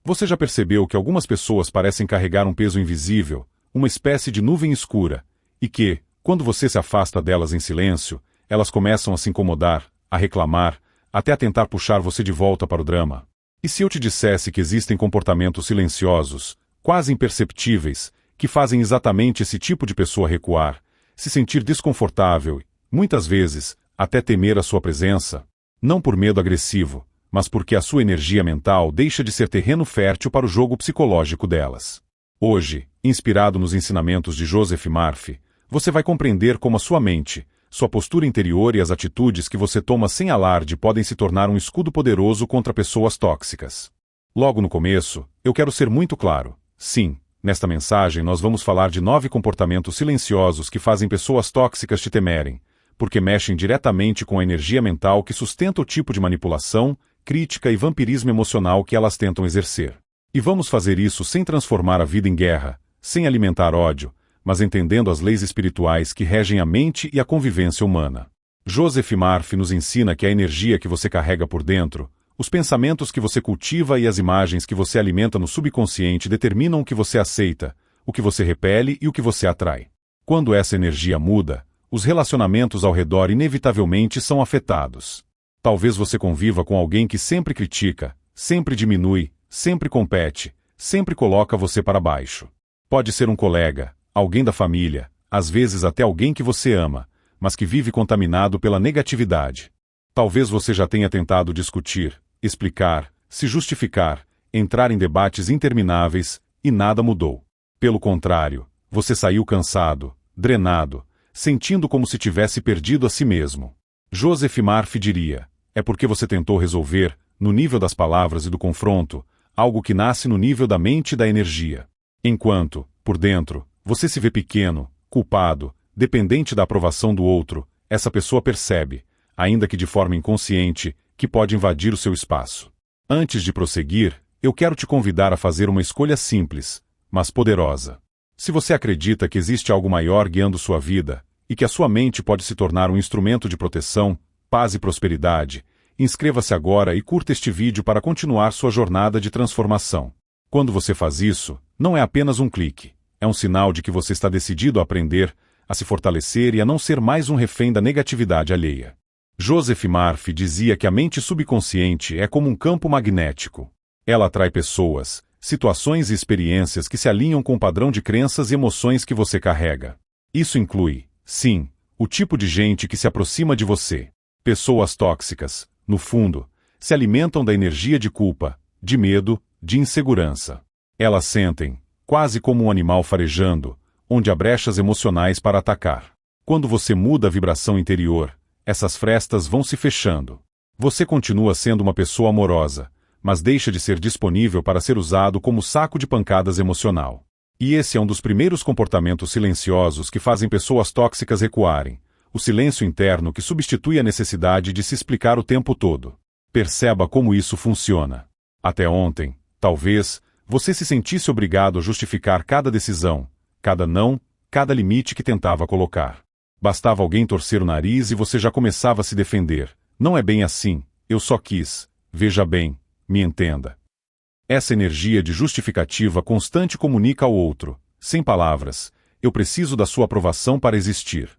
Você já percebeu que algumas pessoas parecem carregar um peso invisível, uma espécie de nuvem escura, e que, quando você se afasta delas em silêncio, elas começam a se incomodar, a reclamar, até a tentar puxar você de volta para o drama? E se eu te dissesse que existem comportamentos silenciosos, quase imperceptíveis, que fazem exatamente esse tipo de pessoa recuar, se sentir desconfortável e, muitas vezes, até temer a sua presença? Não por medo agressivo, mas porque a sua energia mental deixa de ser terreno fértil para o jogo psicológico delas. Hoje, inspirado nos ensinamentos de Joseph Murphy, você vai compreender como a sua mente, sua postura interior e as atitudes que você toma sem alarde podem se tornar um escudo poderoso contra pessoas tóxicas. Logo no começo, eu quero ser muito claro. Sim, nesta mensagem nós vamos falar de 9 comportamentos silenciosos que fazem pessoas tóxicas te temerem, porque mexem diretamente com a energia mental que sustenta o tipo de manipulação, crítica e vampirismo emocional que elas tentam exercer. E vamos fazer isso sem transformar a vida em guerra, sem alimentar ódio, mas entendendo as leis espirituais que regem a mente e a convivência humana. Joseph Murphy nos ensina que a energia que você carrega por dentro, os pensamentos que você cultiva e as imagens que você alimenta no subconsciente determinam o que você aceita, o que você repele e o que você atrai. Quando essa energia muda, os relacionamentos ao redor inevitavelmente são afetados. Talvez você conviva com alguém que sempre critica, sempre diminui, sempre compete, sempre coloca você para baixo. Pode ser um colega, alguém da família, às vezes até alguém que você ama, mas que vive contaminado pela negatividade. Talvez você já tenha tentado discutir, explicar, se justificar, entrar em debates intermináveis, e nada mudou. Pelo contrário, você saiu cansado, drenado, sentindo como se tivesse perdido a si mesmo. Joseph Murphy diria, é porque você tentou resolver, no nível das palavras e do confronto, algo que nasce no nível da mente e da energia. Enquanto, por dentro, você se vê pequeno, culpado, dependente da aprovação do outro, essa pessoa percebe, ainda que de forma inconsciente, que pode invadir o seu espaço. Antes de prosseguir, eu quero te convidar a fazer uma escolha simples, mas poderosa. Se você acredita que existe algo maior guiando sua vida, e que a sua mente pode se tornar um instrumento de proteção, paz e prosperidade, inscreva-se agora e curta este vídeo para continuar sua jornada de transformação. Quando você faz isso, não é apenas um clique. É um sinal de que você está decidido a aprender, a se fortalecer e a não ser mais um refém da negatividade alheia. Joseph Murphy dizia que a mente subconsciente é como um campo magnético. Ela atrai pessoas, situações e experiências que se alinham com o padrão de crenças e emoções que você carrega. Isso inclui, sim, o tipo de gente que se aproxima de você. Pessoas tóxicas, no fundo, se alimentam da energia de culpa, de medo, de insegurança. Elas sentem, quase como um animal farejando, onde há brechas emocionais para atacar. Quando você muda a vibração interior, essas frestas vão se fechando. Você continua sendo uma pessoa amorosa, mas deixa de ser disponível para ser usado como saco de pancadas emocional. E esse é um dos primeiros comportamentos silenciosos que fazem pessoas tóxicas recuarem, o silêncio interno que substitui a necessidade de se explicar o tempo todo. Perceba como isso funciona. Até ontem, talvez, você se sentisse obrigado a justificar cada decisão, cada não, cada limite que tentava colocar. Bastava alguém torcer o nariz e você já começava a se defender. Não é bem assim, eu só quis. Veja bem, me entenda. Essa energia de justificativa constante comunica ao outro, sem palavras, eu preciso da sua aprovação para existir.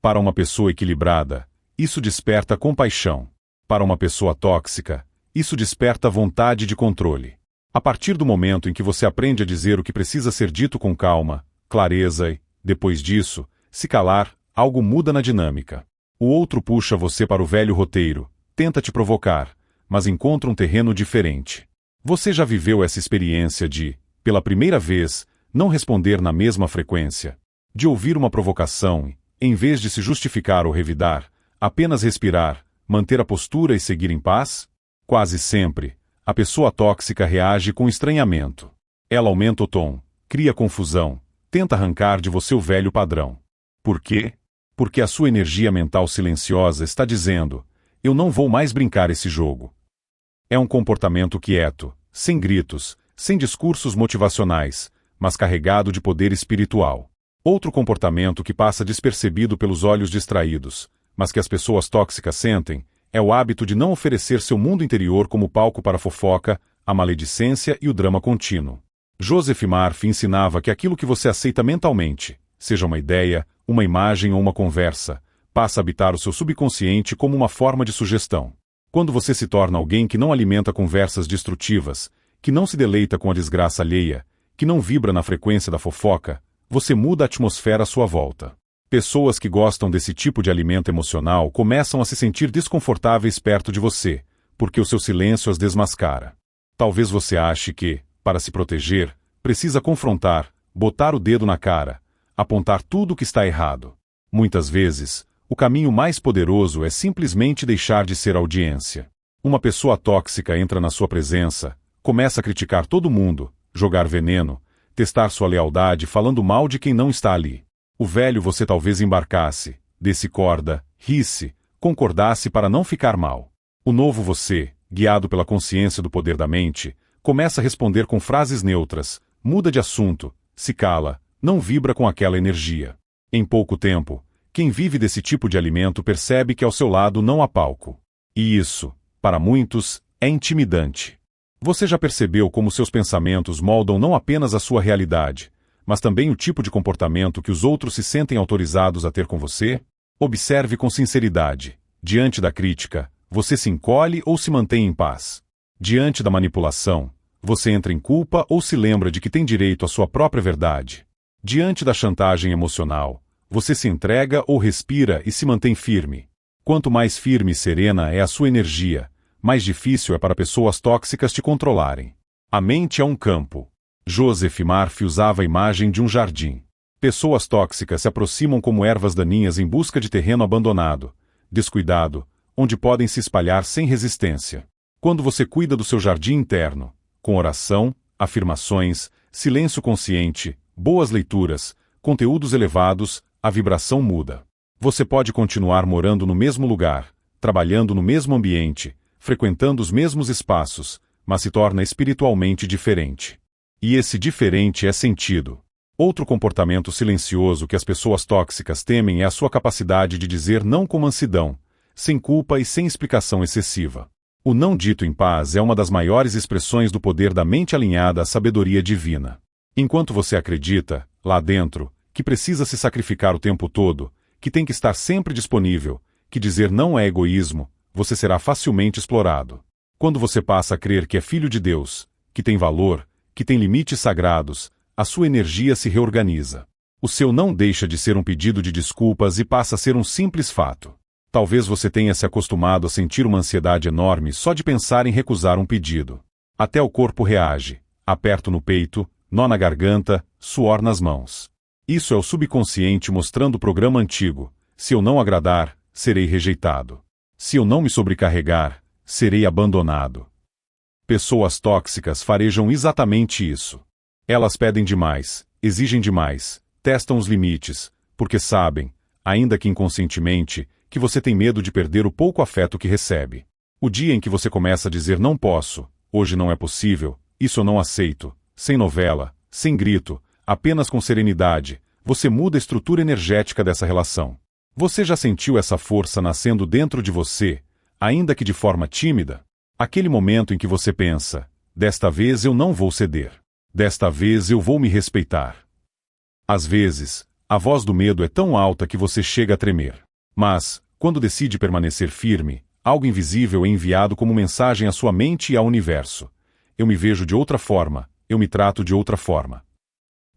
Para uma pessoa equilibrada, isso desperta compaixão. Para uma pessoa tóxica, isso desperta vontade de controle. A partir do momento em que você aprende a dizer o que precisa ser dito com calma, clareza e, depois disso, se calar, algo muda na dinâmica. O outro puxa você para o velho roteiro, tenta te provocar, mas encontra um terreno diferente. Você já viveu essa experiência de, pela primeira vez, não responder na mesma frequência? De ouvir uma provocação e, em vez de se justificar ou revidar, apenas respirar, manter a postura e seguir em paz? Quase sempre, a pessoa tóxica reage com estranhamento. Ela aumenta o tom, cria confusão, tenta arrancar de você o velho padrão. Por quê? Porque a sua energia mental silenciosa está dizendo, eu não vou mais brincar esse jogo. É um comportamento quieto, sem gritos, sem discursos motivacionais, mas carregado de poder espiritual. Outro comportamento que passa despercebido pelos olhos distraídos, mas que as pessoas tóxicas sentem, é o hábito de não oferecer seu mundo interior como palco para fofoca, a maledicência e o drama contínuo. Joseph Murphy ensinava que aquilo que você aceita mentalmente, seja uma ideia, uma imagem ou uma conversa, passa a habitar o seu subconsciente como uma forma de sugestão. Quando você se torna alguém que não alimenta conversas destrutivas, que não se deleita com a desgraça alheia, que não vibra na frequência da fofoca, você muda a atmosfera à sua volta. Pessoas que gostam desse tipo de alimento emocional começam a se sentir desconfortáveis perto de você, porque o seu silêncio as desmascara. Talvez você ache que, para se proteger, precisa confrontar, botar o dedo na cara, apontar tudo o que está errado. Muitas vezes, o caminho mais poderoso é simplesmente deixar de ser audiência. Uma pessoa tóxica entra na sua presença, começa a criticar todo mundo, jogar veneno, testar sua lealdade falando mal de quem não está ali. O velho você talvez embarcasse, desse corda, risse, concordasse para não ficar mal. O novo você, guiado pela consciência do poder da mente, começa a responder com frases neutras, muda de assunto, se cala, não vibra com aquela energia. Em pouco tempo, quem vive desse tipo de alimento percebe que ao seu lado não há palco. E isso, para muitos, é intimidante. Você já percebeu como seus pensamentos moldam não apenas a sua realidade, mas também o tipo de comportamento que os outros se sentem autorizados a ter com você? Observe com sinceridade. Diante da crítica, você se encolhe ou se mantém em paz? Diante da manipulação, você entra em culpa ou se lembra de que tem direito à sua própria verdade? Diante da chantagem emocional, você se entrega ou respira e se mantém firme? Quanto mais firme e serena é a sua energia, mais difícil é para pessoas tóxicas te controlarem. A mente é um campo. Joseph Murphy usava a imagem de um jardim. Pessoas tóxicas se aproximam como ervas daninhas em busca de terreno abandonado, descuidado, onde podem se espalhar sem resistência. Quando você cuida do seu jardim interno, com oração, afirmações, silêncio consciente, boas leituras, conteúdos elevados, a vibração muda. Você pode continuar morando no mesmo lugar, trabalhando no mesmo ambiente, frequentando os mesmos espaços, mas se torna espiritualmente diferente. E esse diferente é sentido. Outro comportamento silencioso que as pessoas tóxicas temem é a sua capacidade de dizer não com mansidão, sem culpa e sem explicação excessiva. O não dito em paz é uma das maiores expressões do poder da mente alinhada à sabedoria divina. Enquanto você acredita, lá dentro, que precisa se sacrificar o tempo todo, que tem que estar sempre disponível, que dizer não é egoísmo, você será facilmente explorado. Quando você passa a crer que é filho de Deus, que tem valor, que tem limites sagrados, a sua energia se reorganiza. O seu não deixa de ser um pedido de desculpas e passa a ser um simples fato. Talvez você tenha se acostumado a sentir uma ansiedade enorme só de pensar em recusar um pedido. Até o corpo reage, aperto no peito, nó na garganta, suor nas mãos. Isso é o subconsciente mostrando o programa antigo: se eu não agradar, serei rejeitado. Se eu não me sobrecarregar, serei abandonado. Pessoas tóxicas farejam exatamente isso. Elas pedem demais, exigem demais, testam os limites, porque sabem, ainda que inconscientemente, que você tem medo de perder o pouco afeto que recebe. O dia em que você começa a dizer não posso, hoje não é possível, isso eu não aceito, sem novela, sem grito, apenas com serenidade, você muda a estrutura energética dessa relação. Você já sentiu essa força nascendo dentro de você, ainda que de forma tímida? Aquele momento em que você pensa: desta vez eu não vou ceder. Desta vez eu vou me respeitar. Às vezes, a voz do medo é tão alta que você chega a tremer. Mas, quando decide permanecer firme, algo invisível é enviado como mensagem à sua mente e ao universo. Eu me vejo de outra forma, eu me trato de outra forma.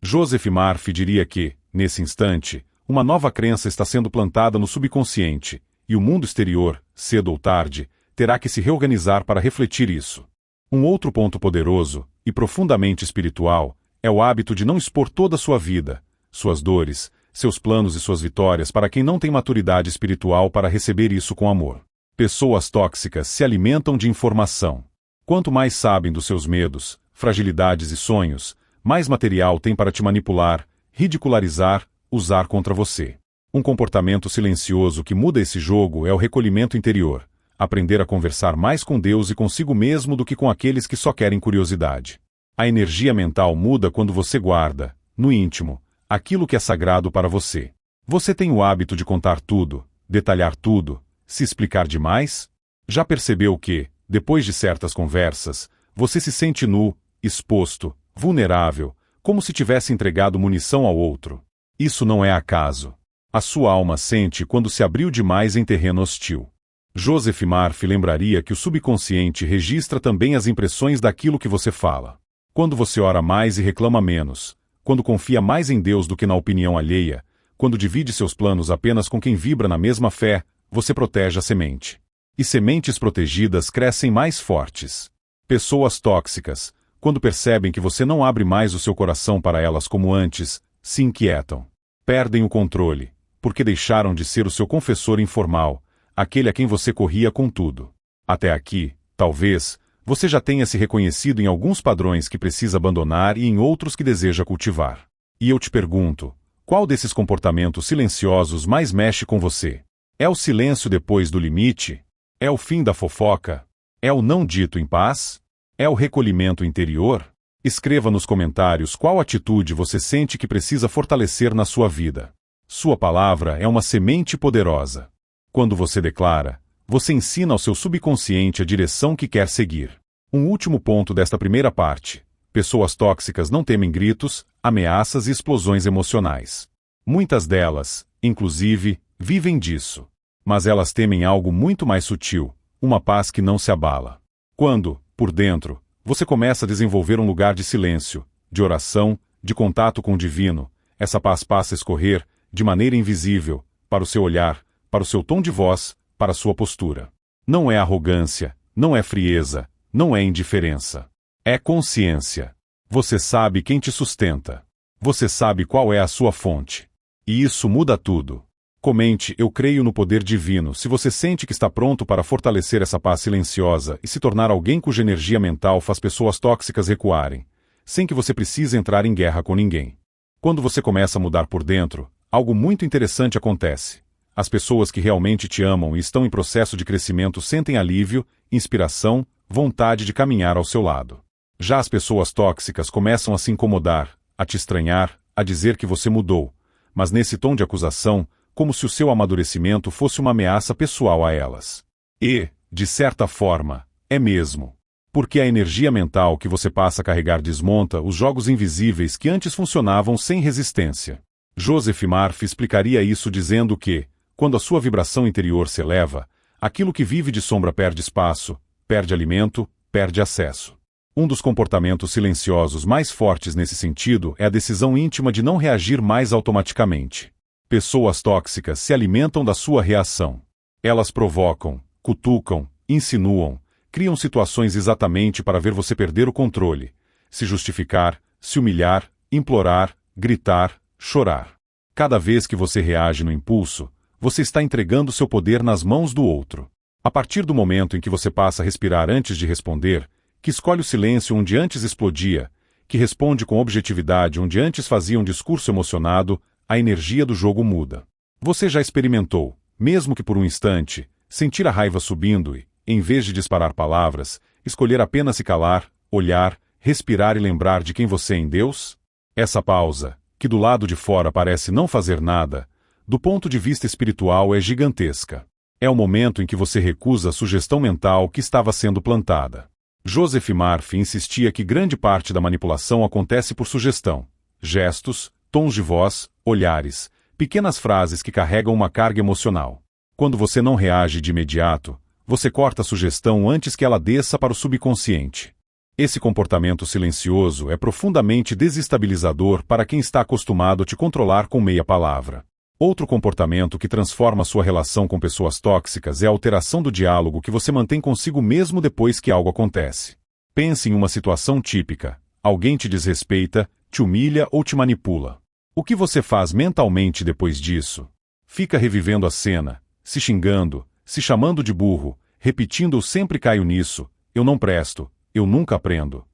Joseph Murphy diria que, nesse instante, uma nova crença está sendo plantada no subconsciente, e o mundo exterior, cedo ou tarde, terá que se reorganizar para refletir isso. Um outro ponto poderoso, e profundamente espiritual, é o hábito de não expor toda a sua vida, suas dores, seus planos e suas vitórias para quem não tem maturidade espiritual para receber isso com amor. Pessoas tóxicas se alimentam de informação. Quanto mais sabem dos seus medos, fragilidades e sonhos, mais material tem para te manipular, ridicularizar, usar contra você. Um comportamento silencioso que muda esse jogo é o recolhimento interior. Aprender a conversar mais com Deus e consigo mesmo do que com aqueles que só querem curiosidade. A energia mental muda quando você guarda, no íntimo, aquilo que é sagrado para você. Você tem o hábito de contar tudo, detalhar tudo, se explicar demais? Já percebeu que, depois de certas conversas, Você se sente nu, exposto, vulnerável, como se tivesse entregado munição ao outro. Isso não é acaso. A sua alma sente quando se abriu demais em terreno hostil. Joseph Murphy lembraria que o subconsciente registra também as impressões daquilo que você fala. Quando você ora mais e reclama menos, quando confia mais em Deus do que na opinião alheia, quando divide seus planos apenas com quem vibra na mesma fé, você protege a semente. E sementes protegidas crescem mais fortes. Pessoas tóxicas, quando percebem que você não abre mais o seu coração para elas como antes, se inquietam. Perdem o controle, porque deixaram de ser o seu confessor informal, aquele a quem você corria com tudo. Até aqui, talvez, você já tenha se reconhecido em alguns padrões que precisa abandonar e em outros que deseja cultivar. E eu te pergunto, qual desses comportamentos silenciosos mais mexe com você? É o silêncio depois do limite? É o fim da fofoca? É o não dito em paz? É o recolhimento interior? Escreva nos comentários qual atitude você sente que precisa fortalecer na sua vida. Sua palavra é uma semente poderosa. Quando você declara, você ensina ao seu subconsciente a direção que quer seguir. Um último ponto desta primeira parte. Pessoas tóxicas não temem gritos, ameaças e explosões emocionais. Muitas delas, inclusive, vivem disso. Mas elas temem algo muito mais sutil, uma paz que não se abala. Quando, por dentro, você começa a desenvolver um lugar de silêncio, de oração, de contato com o divino, essa paz passa a escorrer, de maneira invisível, para o seu olhar, para o seu tom de voz, para a sua postura. Não é arrogância, não é frieza, não é indiferença. É consciência. Você sabe quem te sustenta. Você sabe qual é a sua fonte. E isso muda tudo. Comente "Eu creio no poder divino" se você sente que está pronto para fortalecer essa paz silenciosa e se tornar alguém cuja energia mental faz pessoas tóxicas recuarem, sem que você precise entrar em guerra com ninguém. Quando você começa a mudar por dentro, algo muito interessante acontece. As pessoas que realmente te amam e estão em processo de crescimento sentem alívio, inspiração, vontade de caminhar ao seu lado. Já as pessoas tóxicas começam a se incomodar, a te estranhar, a dizer que você mudou, mas nesse tom de acusação, como se o seu amadurecimento fosse uma ameaça pessoal a elas. E, de certa forma, é mesmo. Porque a energia mental que você passa a carregar desmonta os jogos invisíveis que antes funcionavam sem resistência. Joseph Murphy explicaria isso dizendo que, quando a sua vibração interior se eleva, aquilo que vive de sombra perde espaço, perde alimento, perde acesso. Um dos comportamentos silenciosos mais fortes nesse sentido é a decisão íntima de não reagir mais automaticamente. Pessoas tóxicas se alimentam da sua reação. Elas provocam, cutucam, insinuam, criam situações exatamente para ver você perder o controle, se justificar, se humilhar, implorar, gritar, chorar. Cada vez que você reage no impulso, você está entregando seu poder nas mãos do outro. A partir do momento em que você passa a respirar antes de responder, que escolhe o silêncio onde antes explodia, que responde com objetividade onde antes fazia um discurso emocionado, a energia do jogo muda. Você já experimentou, mesmo que por um instante, sentir a raiva subindo e, em vez de disparar palavras, escolher apenas se calar, olhar, respirar e lembrar de quem você é em Deus? Essa pausa, que do lado de fora parece não fazer nada, do ponto de vista espiritual é gigantesca. É o momento em que você recusa a sugestão mental que estava sendo plantada. Joseph Murphy insistia que grande parte da manipulação acontece por sugestão, gestos, tons de voz, olhares, pequenas frases que carregam uma carga emocional. Quando você não reage de imediato, você corta a sugestão antes que ela desça para o subconsciente. Esse comportamento silencioso é profundamente desestabilizador para quem está acostumado a te controlar com meia palavra. Outro comportamento que transforma sua relação com pessoas tóxicas é a alteração do diálogo que você mantém consigo mesmo depois que algo acontece. Pense em uma situação típica. Alguém te desrespeita, te humilha ou te manipula. O que você faz mentalmente depois disso? Fica revivendo a cena, se xingando, se chamando de burro, repetindo "eu sempre caio nisso, eu não presto, eu nunca aprendo".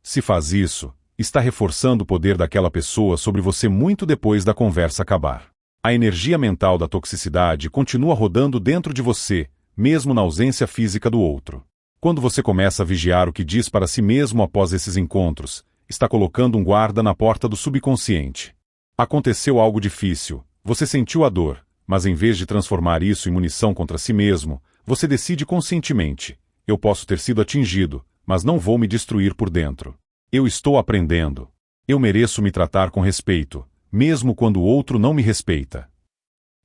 Se faz isso, está reforçando o poder daquela pessoa sobre você muito depois da conversa acabar. A energia mental da toxicidade continua rodando dentro de você, mesmo na ausência física do outro. Quando você começa a vigiar o que diz para si mesmo após esses encontros, está colocando um guarda na porta do subconsciente. Aconteceu algo difícil, você sentiu a dor, mas em vez de transformar isso em munição contra si mesmo, você decide conscientemente: eu posso ter sido atingido, mas não vou me destruir por dentro. Eu estou aprendendo. Eu mereço me tratar com respeito, mesmo quando o outro não me respeita.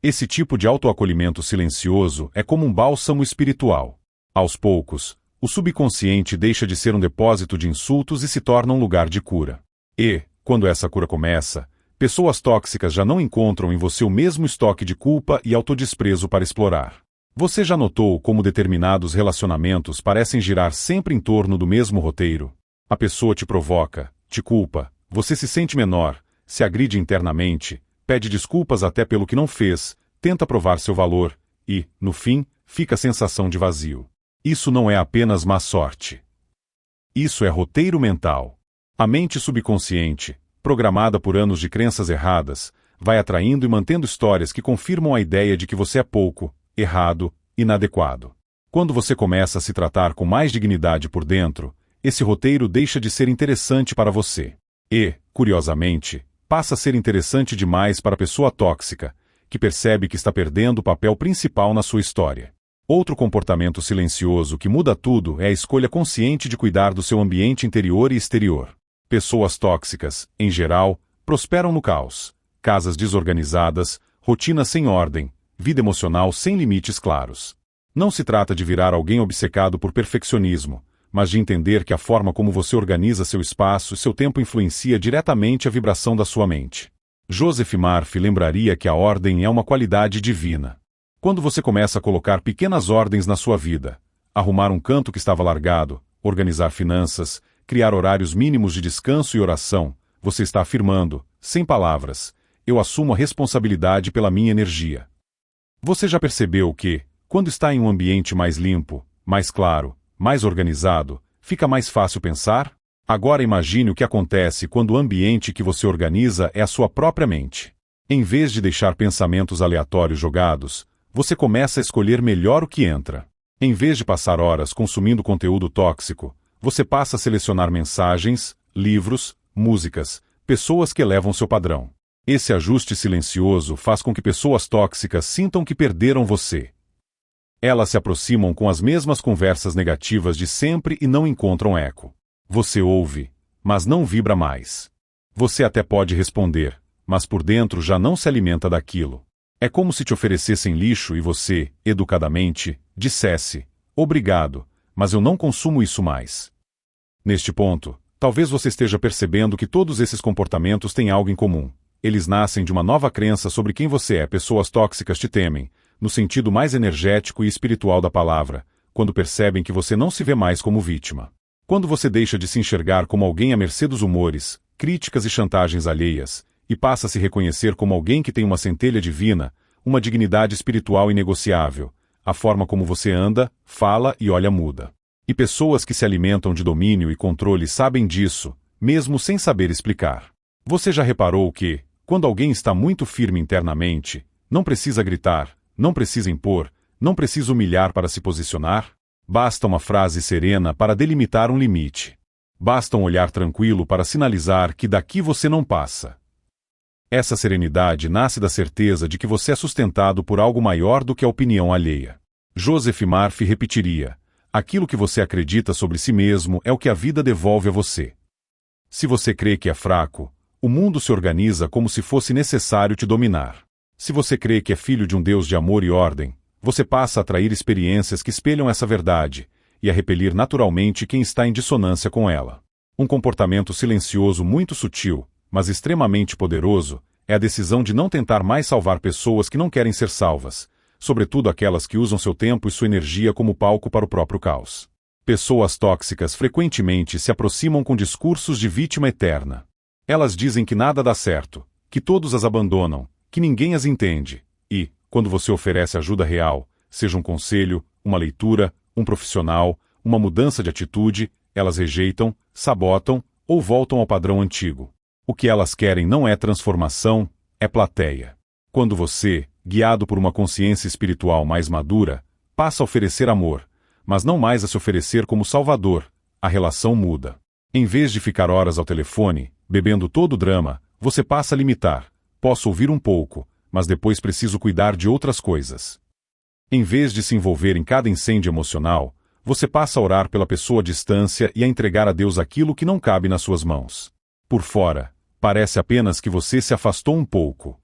Esse tipo de autoacolhimento silencioso é como um bálsamo espiritual. Aos poucos, o subconsciente deixa de ser um depósito de insultos e se torna um lugar de cura. E, quando essa cura começa, pessoas tóxicas já não encontram em você o mesmo estoque de culpa e autodesprezo para explorar. Você já notou como determinados relacionamentos parecem girar sempre em torno do mesmo roteiro? A pessoa te provoca, te culpa, você se sente menor, se agride internamente, pede desculpas até pelo que não fez, tenta provar seu valor, e, no fim, fica a sensação de vazio. Isso não é apenas má sorte. Isso é roteiro mental. A mente subconsciente, programada por anos de crenças erradas, vai atraindo e mantendo histórias que confirmam a ideia de que você é pouco, errado, inadequado. Quando você começa a se tratar com mais dignidade por dentro, esse roteiro deixa de ser interessante para você. E, curiosamente, passa a ser interessante demais para a pessoa tóxica, que percebe que está perdendo o papel principal na sua história. Outro comportamento silencioso que muda tudo é a escolha consciente de cuidar do seu ambiente interior e exterior. Pessoas tóxicas, em geral, prosperam no caos. Casas desorganizadas, rotinas sem ordem, vida emocional sem limites claros. Não se trata de virar alguém obcecado por perfeccionismo, mas de entender que a forma como você organiza seu espaço e seu tempo influencia diretamente a vibração da sua mente. Joseph Murphy lembraria que a ordem é uma qualidade divina. Quando você começa a colocar pequenas ordens na sua vida, arrumar um canto que estava largado, organizar finanças, criar horários mínimos de descanso e oração, você está afirmando, sem palavras, eu assumo a responsabilidade pela minha energia. Você já percebeu que, quando está em um ambiente mais limpo, mais claro, mais organizado, fica mais fácil pensar? Agora imagine o que acontece quando o ambiente que você organiza é a sua própria mente. Em vez de deixar pensamentos aleatórios jogados, você começa a escolher melhor o que entra. Em vez de passar horas consumindo conteúdo tóxico, você passa a selecionar mensagens, livros, músicas, pessoas que elevam seu padrão. Esse ajuste silencioso faz com que pessoas tóxicas sintam que perderam você. Elas se aproximam com as mesmas conversas negativas de sempre e não encontram eco. Você ouve, mas não vibra mais. Você até pode responder, mas por dentro já não se alimenta daquilo. É como se te oferecessem lixo e você, educadamente, dissesse, obrigado, mas eu não consumo isso mais. Neste ponto, talvez você esteja percebendo que todos esses comportamentos têm algo em comum. Eles nascem de uma nova crença sobre quem você é. Pessoas tóxicas te temem, no sentido mais energético e espiritual da palavra, quando percebem que você não se vê mais como vítima. Quando você deixa de se enxergar como alguém à mercê dos humores, críticas e chantagens alheias, e passa a se reconhecer como alguém que tem uma centelha divina, uma dignidade espiritual inegociável, a forma como você anda, fala e olha muda. E pessoas que se alimentam de domínio e controle sabem disso, mesmo sem saber explicar. Você já reparou que, quando alguém está muito firme internamente, não precisa gritar, não precisa impor, não precisa humilhar para se posicionar? Basta uma frase serena para delimitar um limite. Basta um olhar tranquilo para sinalizar que daqui você não passa. Essa serenidade nasce da certeza de que você é sustentado por algo maior do que a opinião alheia. Joseph Murphy repetiria, aquilo que você acredita sobre si mesmo é o que a vida devolve a você. Se você crê que é fraco, o mundo se organiza como se fosse necessário te dominar. Se você crê que é filho de um Deus de amor e ordem, você passa a atrair experiências que espelham essa verdade, e a repelir naturalmente quem está em dissonância com ela. Um comportamento silencioso muito sutil, mas extremamente poderoso, é a decisão de não tentar mais salvar pessoas que não querem ser salvas, sobretudo aquelas que usam seu tempo e sua energia como palco para o próprio caos. Pessoas tóxicas frequentemente se aproximam com discursos de vítima eterna. Elas dizem que nada dá certo, que todos as abandonam, que ninguém as entende, e, quando você oferece ajuda real, seja um conselho, uma leitura, um profissional, uma mudança de atitude, elas rejeitam, sabotam ou voltam ao padrão antigo. O que elas querem não é transformação, é plateia. Quando você, guiado por uma consciência espiritual mais madura, passa a oferecer amor, mas não mais a se oferecer como salvador, a relação muda. Em vez de ficar horas ao telefone, bebendo todo o drama, você passa a limitar. Posso ouvir um pouco, mas depois preciso cuidar de outras coisas. Em vez de se envolver em cada incêndio emocional, você passa a orar pela pessoa à distância e a entregar a Deus aquilo que não cabe nas suas mãos. Por fora, parece apenas que você se afastou um pouco.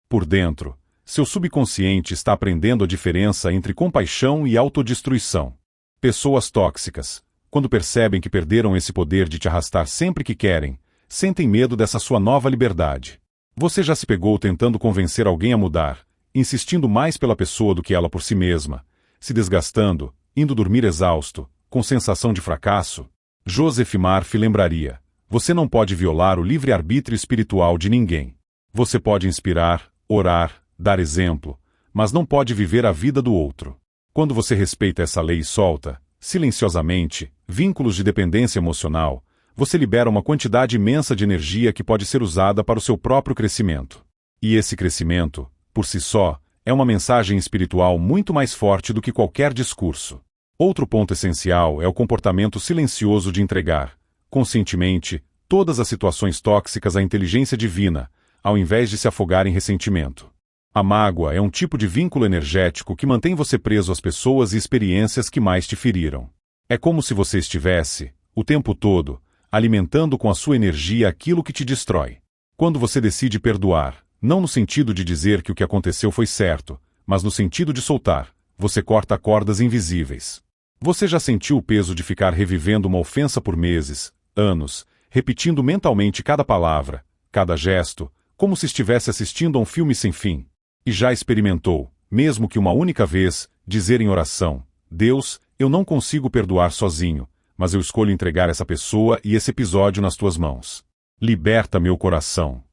Por dentro, seu subconsciente está aprendendo a diferença entre compaixão e autodestruição. Pessoas tóxicas, quando percebem que perderam esse poder de te arrastar sempre que querem, sentem medo dessa sua nova liberdade. Você já se pegou tentando convencer alguém a mudar, insistindo mais pela pessoa do que ela por si mesma, se desgastando, indo dormir exausto, com sensação de fracasso? Joseph Murphy lembraria: você não pode violar o livre-arbítrio espiritual de ninguém. Você pode inspirar, orar, dar exemplo, mas não pode viver a vida do outro. Quando você respeita essa lei e solta, silenciosamente, vínculos de dependência emocional, você libera uma quantidade imensa de energia que pode ser usada para o seu próprio crescimento. E esse crescimento, por si só, é uma mensagem espiritual muito mais forte do que qualquer discurso. Outro ponto essencial é o comportamento silencioso de entregar, conscientemente, todas as situações tóxicas à inteligência divina, ao invés de se afogar em ressentimento. A mágoa é um tipo de vínculo energético que mantém você preso às pessoas e experiências que mais te feriram. É como se você estivesse, o tempo todo, alimentando com a sua energia aquilo que te destrói. Quando você decide perdoar, não no sentido de dizer que o que aconteceu foi certo, mas no sentido de soltar, você corta cordas invisíveis. Você já sentiu o peso de ficar revivendo uma ofensa por meses, anos, repetindo mentalmente cada palavra, cada gesto, como se estivesse assistindo a um filme sem fim? E já experimentou, mesmo que uma única vez, dizer em oração: Deus, eu não consigo perdoar sozinho, mas eu escolho entregar essa pessoa e esse episódio nas tuas mãos. Liberta meu coração.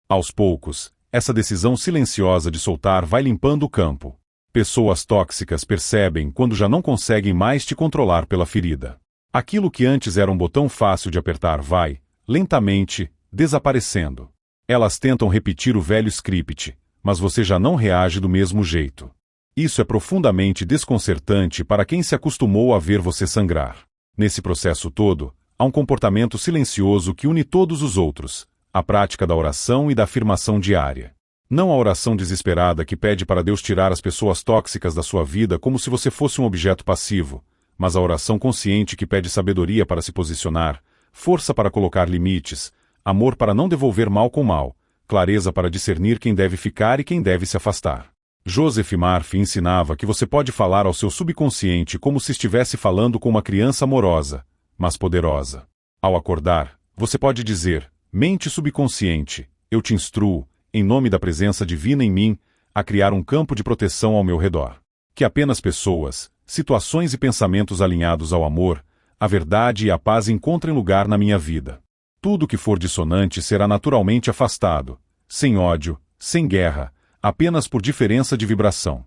Aos poucos, essa decisão silenciosa de soltar vai limpando o campo. Pessoas tóxicas percebem quando já não conseguem mais te controlar pela ferida. Aquilo que antes era um botão fácil de apertar vai, lentamente, desaparecendo. Elas tentam repetir o velho script, mas você já não reage do mesmo jeito. Isso é profundamente desconcertante para quem se acostumou a ver você sangrar. Nesse processo todo, há um comportamento silencioso que une todos os outros: a prática da oração e da afirmação diária. Não a oração desesperada que pede para Deus tirar as pessoas tóxicas da sua vida como se você fosse um objeto passivo, mas a oração consciente que pede sabedoria para se posicionar, força para colocar limites, amor para não devolver mal com mal, clareza para discernir quem deve ficar e quem deve se afastar. Joseph Murphy ensinava que você pode falar ao seu subconsciente como se estivesse falando com uma criança amorosa, mas poderosa. Ao acordar, você pode dizer: mente subconsciente, eu te instruo, em nome da presença divina em mim, a criar um campo de proteção ao meu redor. Que apenas pessoas, situações e pensamentos alinhados ao amor, a verdade e a paz encontrem lugar na minha vida. Tudo que for dissonante será naturalmente afastado, sem ódio, sem guerra, apenas por diferença de vibração.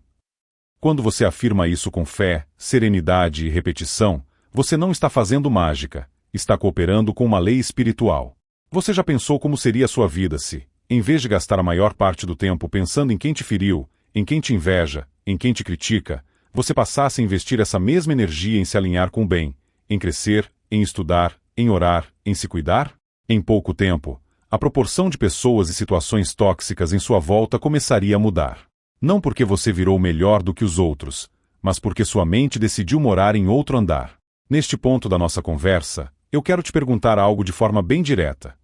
Quando você afirma isso com fé, serenidade e repetição, você não está fazendo mágica, está cooperando com uma lei espiritual. Você já pensou como seria a sua vida se, em vez de gastar a maior parte do tempo pensando em quem te feriu, em quem te inveja, em quem te critica, você passasse a investir essa mesma energia em se alinhar com o bem, em crescer, em estudar, em orar, em se cuidar? Em pouco tempo, a proporção de pessoas e situações tóxicas em sua volta começaria a mudar. Não porque você virou melhor do que os outros, mas porque sua mente decidiu morar em outro andar. Neste ponto da nossa conversa, eu quero te perguntar algo de forma bem direta.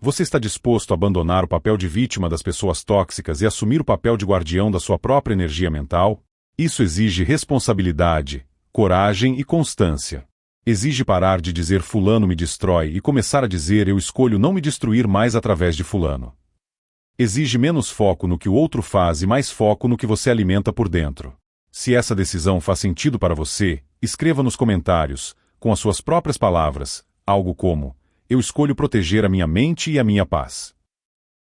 Você está disposto a abandonar o papel de vítima das pessoas tóxicas e assumir o papel de guardião da sua própria energia mental? Isso exige responsabilidade, coragem e constância. Exige parar de dizer fulano me destrói e começar a dizer eu escolho não me destruir mais através de fulano. Exige menos foco no que o outro faz e mais foco no que você alimenta por dentro. Se essa decisão faz sentido para você, escreva nos comentários, com as suas próprias palavras, algo como: eu escolho proteger a minha mente e a minha paz.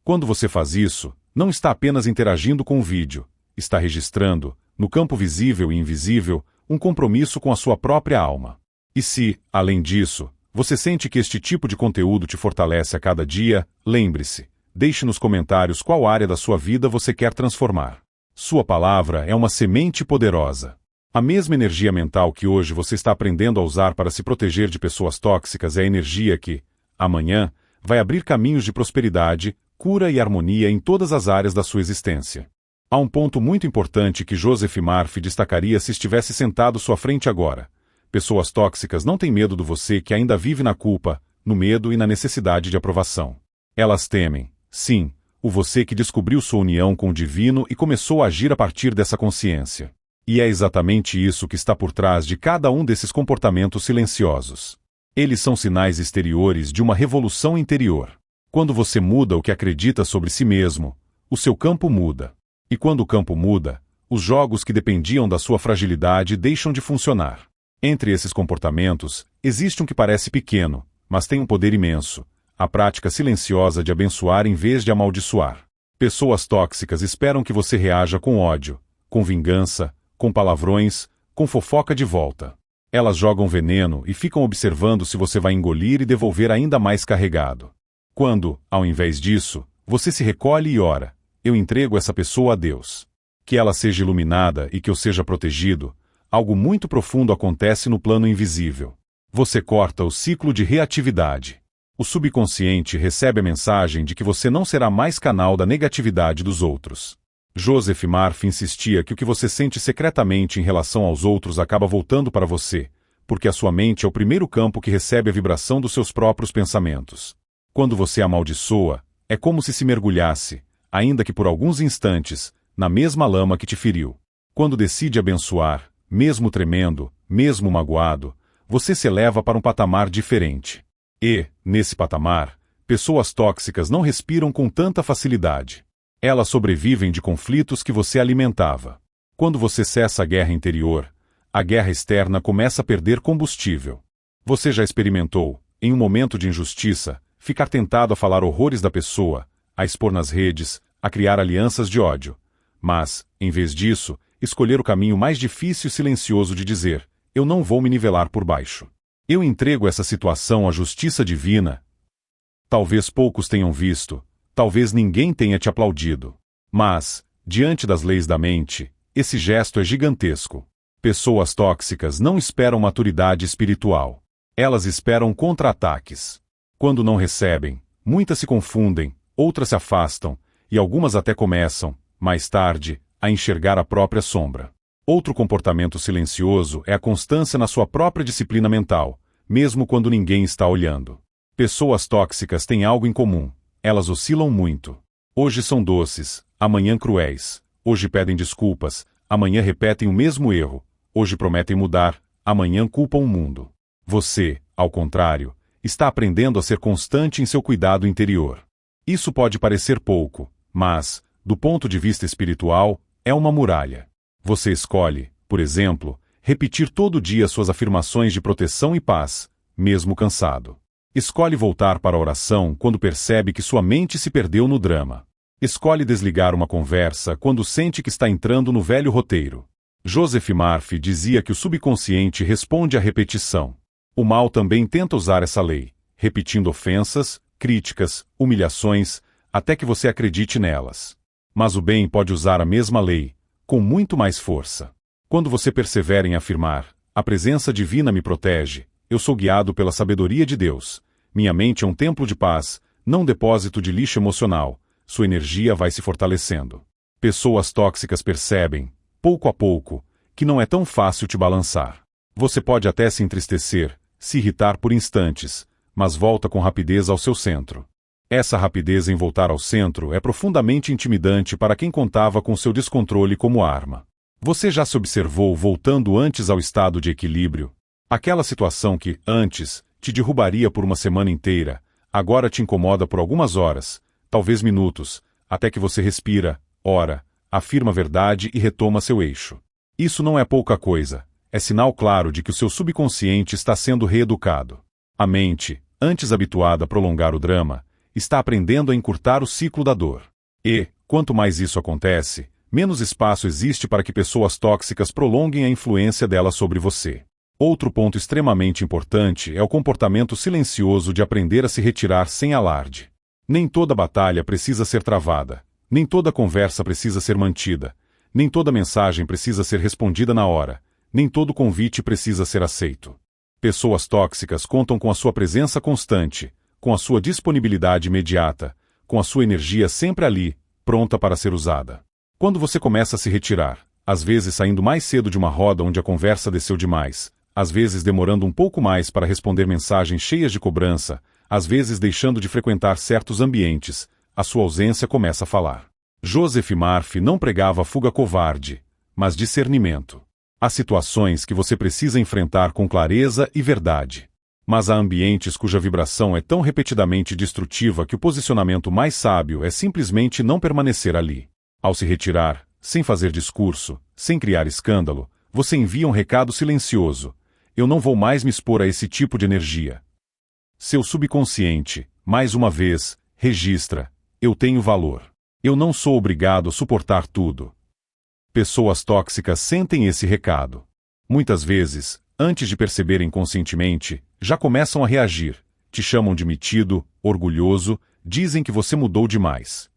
Quando você faz isso, não está apenas interagindo com o vídeo, está registrando, no campo visível e invisível, um compromisso com a sua própria alma. E se, além disso, você sente que este tipo de conteúdo te fortalece a cada dia, lembre-se, deixe nos comentários qual área da sua vida você quer transformar. Sua palavra é uma semente poderosa. A mesma energia mental que hoje você está aprendendo a usar para se proteger de pessoas tóxicas é a energia que, amanhã, vai abrir caminhos de prosperidade, cura e harmonia em todas as áreas da sua existência. Há um ponto muito importante que Joseph Murphy destacaria se estivesse sentado sua frente agora. Pessoas tóxicas não têm medo do você que ainda vive na culpa, no medo e na necessidade de aprovação. Elas temem, sim, o você que descobriu sua união com o divino e começou a agir a partir dessa consciência. E é exatamente isso que está por trás de cada um desses comportamentos silenciosos. Eles são sinais exteriores de uma revolução interior. Quando você muda o que acredita sobre si mesmo, o seu campo muda. E quando o campo muda, os jogos que dependiam da sua fragilidade deixam de funcionar. Entre esses comportamentos, existe um que parece pequeno, mas tem um poder imenso: a prática silenciosa de abençoar em vez de amaldiçoar. Pessoas tóxicas esperam que você reaja com ódio, com vingança, com palavrões, com fofoca de volta. Elas jogam veneno e ficam observando se você vai engolir e devolver ainda mais carregado. Quando, ao invés disso, você se recolhe e ora: eu entrego essa pessoa a Deus. Que ela seja iluminada e que eu seja protegido, algo muito profundo acontece no plano invisível. Você corta o ciclo de reatividade. O subconsciente recebe a mensagem de que você não será mais canal da negatividade dos outros. Joseph Murphy insistia que o que você sente secretamente em relação aos outros acaba voltando para você, porque a sua mente é o primeiro campo que recebe a vibração dos seus próprios pensamentos. Quando você amaldiçoa, é como se mergulhasse, ainda que por alguns instantes, na mesma lama que te feriu. Quando decide abençoar, mesmo tremendo, mesmo magoado, você se eleva para um patamar diferente. E, nesse patamar, pessoas tóxicas não respiram com tanta facilidade. Elas sobrevivem de conflitos que você alimentava. Quando você cessa a guerra interior, a guerra externa começa a perder combustível. Você já experimentou, em um momento de injustiça, ficar tentado a falar horrores da pessoa, a expor nas redes, a criar alianças de ódio. Mas, em vez disso, escolher o caminho mais difícil e silencioso de dizer: eu não vou me nivelar por baixo. Eu entrego essa situação à justiça divina. Talvez poucos tenham visto, talvez ninguém tenha te aplaudido. Mas, diante das leis da mente, esse gesto é gigantesco. Pessoas tóxicas não esperam maturidade espiritual. Elas esperam contra-ataques. Quando não recebem, muitas se confundem, outras se afastam, e algumas até começam, mais tarde, a enxergar a própria sombra. Outro comportamento silencioso é a constância na sua própria disciplina mental, mesmo quando ninguém está olhando. Pessoas tóxicas têm algo em comum: elas oscilam muito. Hoje são doces, amanhã cruéis. Hoje pedem desculpas, amanhã repetem o mesmo erro. Hoje prometem mudar, amanhã culpam o mundo. Você, ao contrário, está aprendendo a ser constante em seu cuidado interior. Isso pode parecer pouco, mas, do ponto de vista espiritual, é uma muralha. Você escolhe, por exemplo, repetir todo dia suas afirmações de proteção e paz, mesmo cansado. Escolhe voltar para a oração quando percebe que sua mente se perdeu no drama. Escolhe desligar uma conversa quando sente que está entrando no velho roteiro. Joseph Murphy dizia que o subconsciente responde à repetição. O mal também tenta usar essa lei, repetindo ofensas, críticas, humilhações, até que você acredite nelas. Mas o bem pode usar a mesma lei, com muito mais força. Quando você persevera em afirmar: a presença divina me protege, eu sou guiado pela sabedoria de Deus, minha mente é um templo de paz, não um depósito de lixo emocional, sua energia vai se fortalecendo. Pessoas tóxicas percebem, pouco a pouco, que não é tão fácil te balançar. Você pode até se entristecer, se irritar por instantes, mas volta com rapidez ao seu centro. Essa rapidez em voltar ao centro é profundamente intimidante para quem contava com seu descontrole como arma. Você já se observou voltando antes ao estado de equilíbrio? Aquela situação que, antes, te derrubaria por uma semana inteira, agora te incomoda por algumas horas, talvez minutos, até que você respira, ora, afirma a verdade e retoma seu eixo. Isso não é pouca coisa, é sinal claro de que o seu subconsciente está sendo reeducado. A mente, antes habituada a prolongar o drama, está aprendendo a encurtar o ciclo da dor. E, quanto mais isso acontece, menos espaço existe para que pessoas tóxicas prolonguem a influência delas sobre você. Outro ponto extremamente importante é o comportamento silencioso de aprender a se retirar sem alarde. Nem toda batalha precisa ser travada, nem toda conversa precisa ser mantida, nem toda mensagem precisa ser respondida na hora, nem todo convite precisa ser aceito. Pessoas tóxicas contam com a sua presença constante, com a sua disponibilidade imediata, com a sua energia sempre ali, pronta para ser usada. Quando você começa a se retirar, às vezes saindo mais cedo de uma roda onde a conversa desceu demais, às vezes demorando um pouco mais para responder mensagens cheias de cobrança, às vezes deixando de frequentar certos ambientes, a sua ausência começa a falar. Joseph Murphy não pregava fuga covarde, mas discernimento. Há situações que você precisa enfrentar com clareza e verdade. Mas há ambientes cuja vibração é tão repetidamente destrutiva que o posicionamento mais sábio é simplesmente não permanecer ali. Ao se retirar, sem fazer discurso, sem criar escândalo, você envia um recado silencioso. Eu não vou mais me expor a esse tipo de energia. Seu subconsciente, mais uma vez, registra: eu tenho valor. Eu não sou obrigado a suportar tudo. Pessoas tóxicas sentem esse recado. Muitas vezes, antes de perceberem conscientemente, já começam a reagir. Te chamam de metido, orgulhoso, dizem que você mudou demais.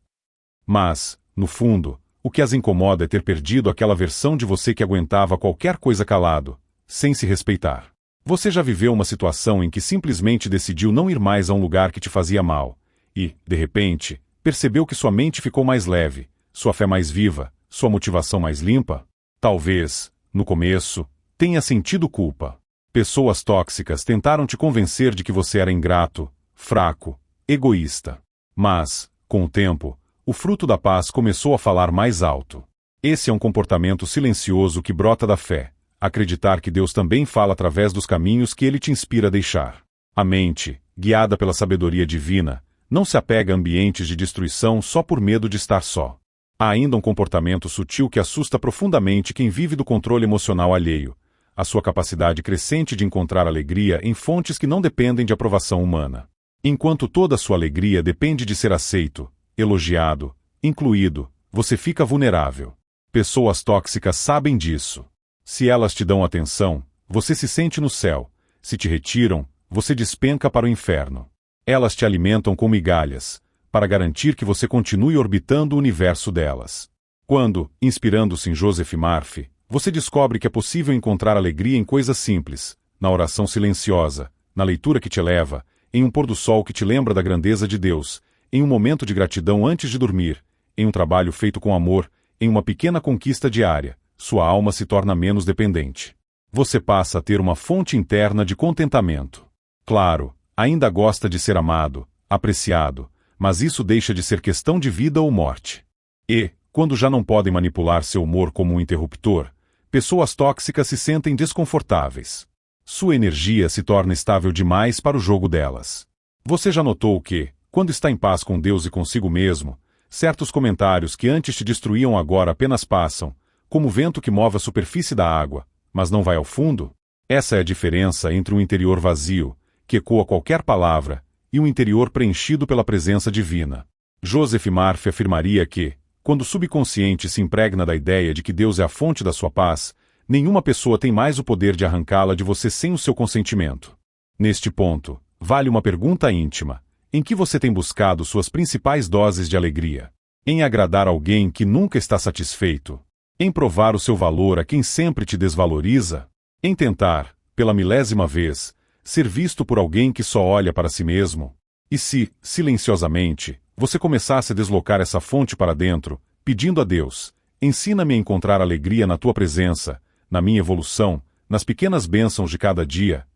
Mas, no fundo, o que as incomoda é ter perdido aquela versão de você que aguentava qualquer coisa calado, sem se respeitar. Você já viveu uma situação em que simplesmente decidiu não ir mais a um lugar que te fazia mal, e, de repente, percebeu que sua mente ficou mais leve, sua fé mais viva, sua motivação mais limpa? Talvez, no começo, tenha sentido culpa. Pessoas tóxicas tentaram te convencer de que você era ingrato, fraco, egoísta. Mas, com o tempo, o fruto da paz começou a falar mais alto. Esse é um comportamento silencioso que brota da fé, acreditar que Deus também fala através dos caminhos que Ele te inspira a deixar. A mente, guiada pela sabedoria divina, não se apega a ambientes de destruição só por medo de estar só. Há ainda um comportamento sutil que assusta profundamente quem vive do controle emocional alheio, a sua capacidade crescente de encontrar alegria em fontes que não dependem de aprovação humana. Enquanto toda a sua alegria depende de ser aceito, elogiado, incluído, você fica vulnerável. Pessoas tóxicas sabem disso. Se elas te dão atenção, você se sente no céu. Se te retiram, você despenca para o inferno. Elas te alimentam com migalhas, para garantir que você continue orbitando o universo delas. Quando, inspirando-se em Joseph Murphy, você descobre que é possível encontrar alegria em coisas simples, na oração silenciosa, na leitura que te eleva, em um pôr do sol que te lembra da grandeza de Deus, em um momento de gratidão antes de dormir, em um trabalho feito com amor, em uma pequena conquista diária, sua alma se torna menos dependente. Você passa a ter uma fonte interna de contentamento. Claro, ainda gosta de ser amado, apreciado, mas isso deixa de ser questão de vida ou morte. E, quando já não podem manipular seu humor como um interruptor, pessoas tóxicas se sentem desconfortáveis. Sua energia se torna estável demais para o jogo delas. Você já notou que, quando está em paz com Deus e consigo mesmo, certos comentários que antes te destruíam agora apenas passam, como o vento que move a superfície da água, mas não vai ao fundo? Essa é a diferença entre um interior vazio, que ecoa qualquer palavra, e um interior preenchido pela presença divina. Joseph Murphy afirmaria que, quando o subconsciente se impregna da ideia de que Deus é a fonte da sua paz, nenhuma pessoa tem mais o poder de arrancá-la de você sem o seu consentimento. Neste ponto, vale uma pergunta íntima: em que você tem buscado suas principais doses de alegria? Em agradar alguém que nunca está satisfeito? Em provar o seu valor a quem sempre te desvaloriza? Em tentar, pela milésima vez, ser visto por alguém que só olha para si mesmo? E se, silenciosamente, você começasse a deslocar essa fonte para dentro, pedindo a Deus: ensina-me a encontrar alegria na tua presença, na minha evolução, nas pequenas bênçãos de cada dia?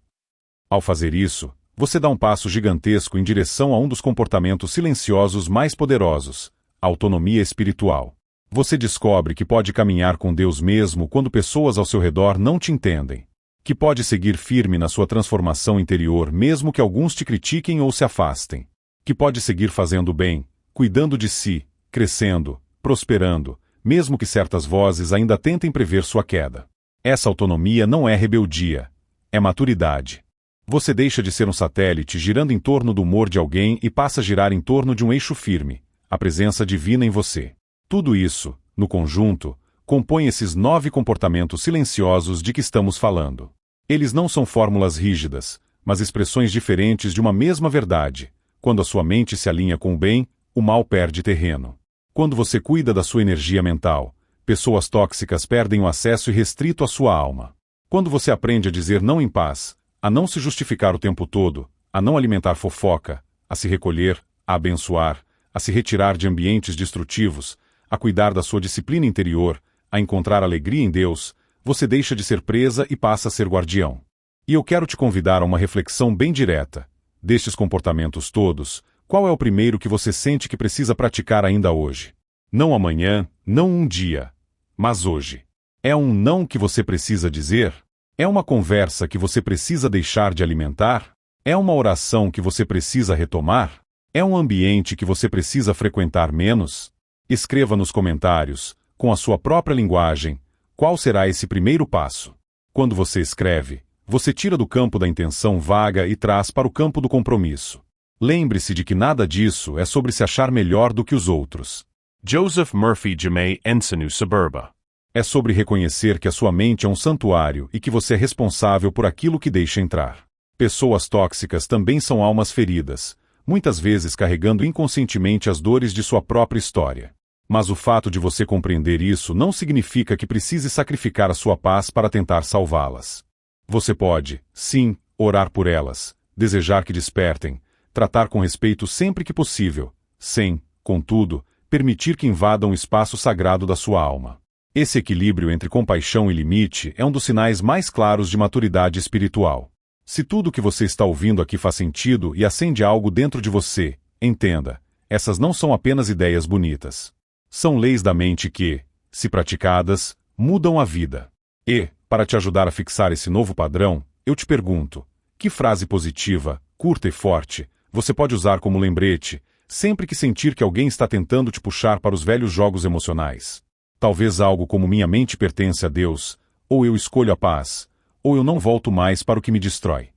Ao fazer isso, você dá um passo gigantesco em direção a um dos comportamentos silenciosos mais poderosos, a autonomia espiritual. Você descobre que pode caminhar com Deus mesmo quando pessoas ao seu redor não te entendem. Que pode seguir firme na sua transformação interior mesmo que alguns te critiquem ou se afastem. Que pode seguir fazendo bem, cuidando de si, crescendo, prosperando, mesmo que certas vozes ainda tentem prever sua queda. Essa autonomia não é rebeldia, é maturidade. Você deixa de ser um satélite girando em torno do humor de alguém e passa a girar em torno de um eixo firme, a presença divina em você. Tudo isso, no conjunto, compõe esses 9 comportamentos silenciosos de que estamos falando. Eles não são fórmulas rígidas, mas expressões diferentes de uma mesma verdade. Quando a sua mente se alinha com o bem, o mal perde terreno. Quando você cuida da sua energia mental, pessoas tóxicas perdem o acesso irrestrito à sua alma. Quando você aprende a dizer não em paz, a não se justificar o tempo todo, a não alimentar fofoca, a se recolher, a abençoar, a se retirar de ambientes destrutivos, a cuidar da sua disciplina interior, a encontrar alegria em Deus, você deixa de ser presa e passa a ser guardião. E eu quero te convidar a uma reflexão bem direta. Destes comportamentos todos, qual é o primeiro que você sente que precisa praticar ainda hoje? Não amanhã, não um dia, mas hoje. É um não que você precisa dizer? É uma conversa que você precisa deixar de alimentar? É uma oração que você precisa retomar? É um ambiente que você precisa frequentar menos? Escreva nos comentários, com a sua própria linguagem, qual será esse primeiro passo. Quando você escreve, você tira do campo da intenção vaga e traz para o campo do compromisso. Lembre-se de que nada disso é sobre se achar melhor do que os outros. Joseph Murphy Jimei Ensanu Suburba. É sobre reconhecer que a sua mente é um santuário e que você é responsável por aquilo que deixa entrar. Pessoas tóxicas também são almas feridas, muitas vezes carregando inconscientemente as dores de sua própria história. Mas o fato de você compreender isso não significa que precise sacrificar a sua paz para tentar salvá-las. Você pode, sim, orar por elas, desejar que despertem, tratar com respeito sempre que possível, sem, contudo, permitir que invadam o espaço sagrado da sua alma. Esse equilíbrio entre compaixão e limite é um dos sinais mais claros de maturidade espiritual. Se tudo o que você está ouvindo aqui faz sentido e acende algo dentro de você, entenda, essas não são apenas ideias bonitas. São leis da mente que, se praticadas, mudam a vida. E, para te ajudar a fixar esse novo padrão, eu te pergunto, que frase positiva, curta e forte, você pode usar como lembrete, sempre que sentir que alguém está tentando te puxar para os velhos jogos emocionais? Talvez algo como minha mente pertence a Deus, ou eu escolho a paz, ou eu não volto mais para o que me destrói.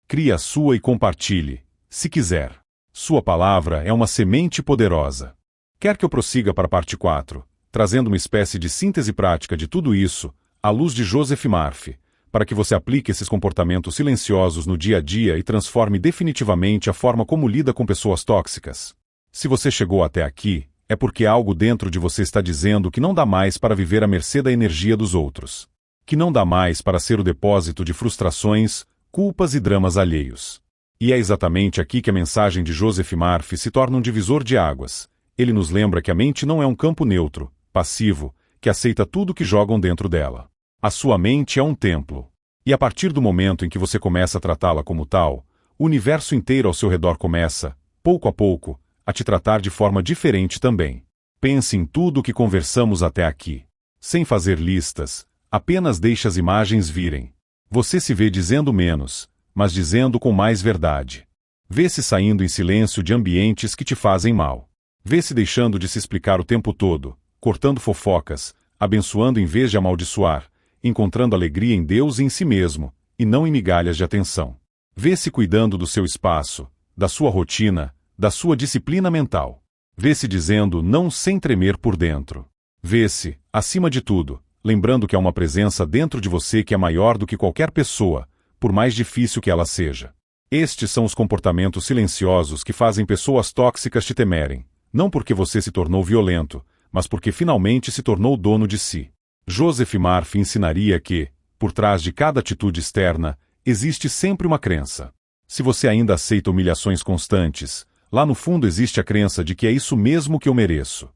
Crie a sua e compartilhe, se quiser. Sua palavra é uma semente poderosa. Quer que eu prossiga para a parte 4, trazendo uma espécie de síntese prática de tudo isso, à luz de Joseph Murphy, para que você aplique esses comportamentos silenciosos no dia a dia e transforme definitivamente a forma como lida com pessoas tóxicas? Se você chegou até aqui, é porque algo dentro de você está dizendo que não dá mais para viver à mercê da energia dos outros. Que não dá mais para ser o depósito de frustrações, culpas e dramas alheios. E é exatamente aqui que a mensagem de Joseph Murphy se torna um divisor de águas. Ele nos lembra que a mente não é um campo neutro, passivo, que aceita tudo que jogam dentro dela. A sua mente é um templo. E a partir do momento em que você começa a tratá-la como tal, o universo inteiro ao seu redor começa, pouco a pouco, a te tratar de forma diferente também. Pense em tudo o que conversamos até aqui. Sem fazer listas, apenas deixe as imagens virem. Você se vê dizendo menos, mas dizendo com mais verdade. Vê-se saindo em silêncio de ambientes que te fazem mal. Vê-se deixando de se explicar o tempo todo, cortando fofocas, abençoando em vez de amaldiçoar, encontrando alegria em Deus e em si mesmo, e não em migalhas de atenção. Vê-se cuidando do seu espaço, da sua rotina, da sua disciplina mental. Vê-se dizendo não sem tremer por dentro. Vê-se, acima de tudo, lembrando que há uma presença dentro de você que é maior do que qualquer pessoa, por mais difícil que ela seja. Estes são os comportamentos silenciosos que fazem pessoas tóxicas te temerem, não porque você se tornou violento, mas porque finalmente se tornou dono de si. Joseph Murphy ensinaria que, por trás de cada atitude externa, existe sempre uma crença. Se você ainda aceita humilhações constantes, lá no fundo existe a crença de que é isso mesmo que eu mereço.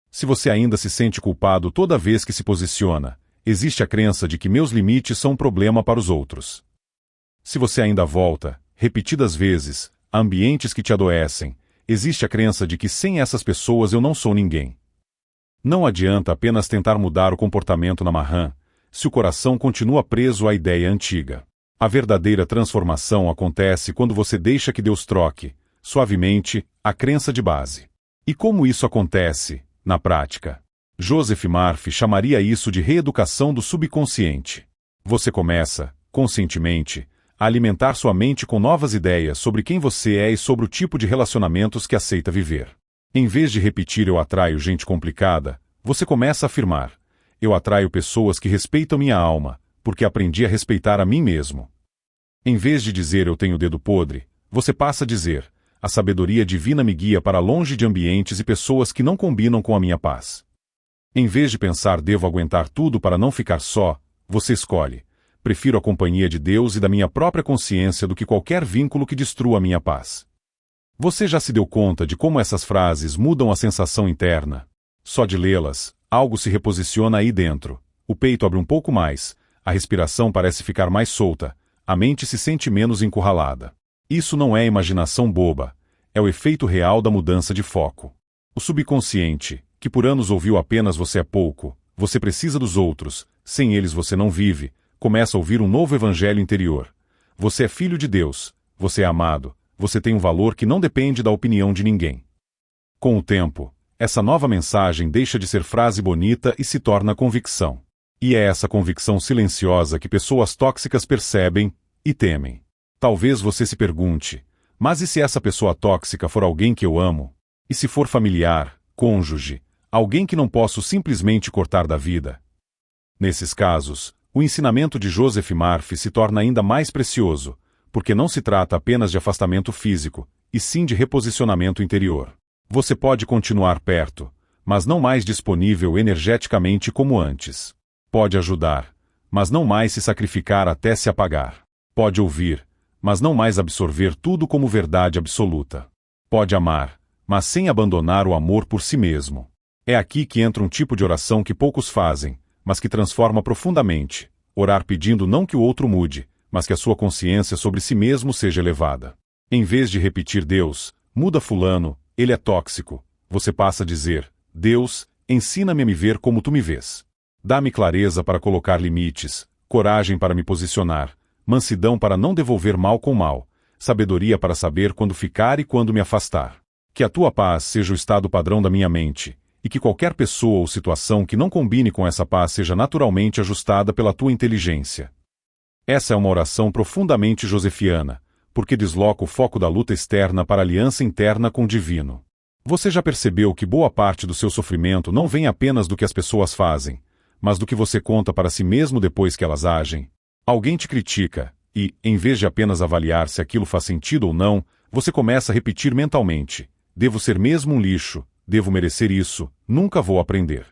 Se você ainda se sente culpado toda vez que se posiciona, existe a crença de que meus limites são um problema para os outros. Se você ainda volta, repetidas vezes, a ambientes que te adoecem, existe a crença de que sem essas pessoas eu não sou ninguém. Não adianta apenas tentar mudar o comportamento na marrã, se o coração continua preso à ideia antiga. A verdadeira transformação acontece quando você deixa que Deus troque, suavemente, a crença de base. E como isso acontece, na prática? Joseph Murphy chamaria isso de reeducação do subconsciente. Você começa, conscientemente, a alimentar sua mente com novas ideias sobre quem você é e sobre o tipo de relacionamentos que aceita viver. Em vez de repetir eu atraio gente complicada, você começa a afirmar, eu atraio pessoas que respeitam minha alma, porque aprendi a respeitar a mim mesmo. Em vez de dizer eu tenho dedo podre, você passa a dizer, a sabedoria divina me guia para longe de ambientes e pessoas que não combinam com a minha paz. Em vez de pensar devo aguentar tudo para não ficar só, você escolhe, prefiro a companhia de Deus e da minha própria consciência do que qualquer vínculo que destrua a minha paz. Você já se deu conta de como essas frases mudam a sensação interna? Só de lê-las, algo se reposiciona aí dentro. O peito abre um pouco mais, a respiração parece ficar mais solta, a mente se sente menos encurralada. Isso não é imaginação boba, é o efeito real da mudança de foco. O subconsciente, que por anos ouviu apenas você é pouco, você precisa dos outros, sem eles você não vive, começa a ouvir um novo evangelho interior. Você é filho de Deus, você é amado, você tem um valor que não depende da opinião de ninguém. Com o tempo, essa nova mensagem deixa de ser frase bonita e se torna convicção. E é essa convicção silenciosa que pessoas tóxicas percebem e temem. Talvez você se pergunte, mas e se essa pessoa tóxica for alguém que eu amo? E se for familiar, cônjuge, alguém que não posso simplesmente cortar da vida? Nesses casos, o ensinamento de Joseph Murphy se torna ainda mais precioso, porque não se trata apenas de afastamento físico, e sim de reposicionamento interior. Você pode continuar perto, mas não mais disponível energeticamente como antes. Pode ajudar, mas não mais se sacrificar até se apagar. Pode ouvir, mas não mais absorver tudo como verdade absoluta. Pode amar, mas sem abandonar o amor por si mesmo. É aqui que entra um tipo de oração que poucos fazem, mas que transforma profundamente. Orar pedindo não que o outro mude, mas que a sua consciência sobre si mesmo seja elevada. Em vez de repetir Deus, muda fulano, ele é tóxico, você passa a dizer, Deus, ensina-me a me ver como tu me vês. Dá-me clareza para colocar limites, coragem para me posicionar, mansidão para não devolver mal com mal, sabedoria para saber quando ficar e quando me afastar. Que a tua paz seja o estado padrão da minha mente, e que qualquer pessoa ou situação que não combine com essa paz seja naturalmente ajustada pela tua inteligência. Essa é uma oração profundamente josefiana, porque desloca o foco da luta externa para a aliança interna com o divino. Você já percebeu que boa parte do seu sofrimento não vem apenas do que as pessoas fazem, mas do que você conta para si mesmo depois que elas agem? Alguém te critica, e, em vez de apenas avaliar se aquilo faz sentido ou não, você começa a repetir mentalmente, devo ser mesmo um lixo, devo merecer isso, nunca vou aprender.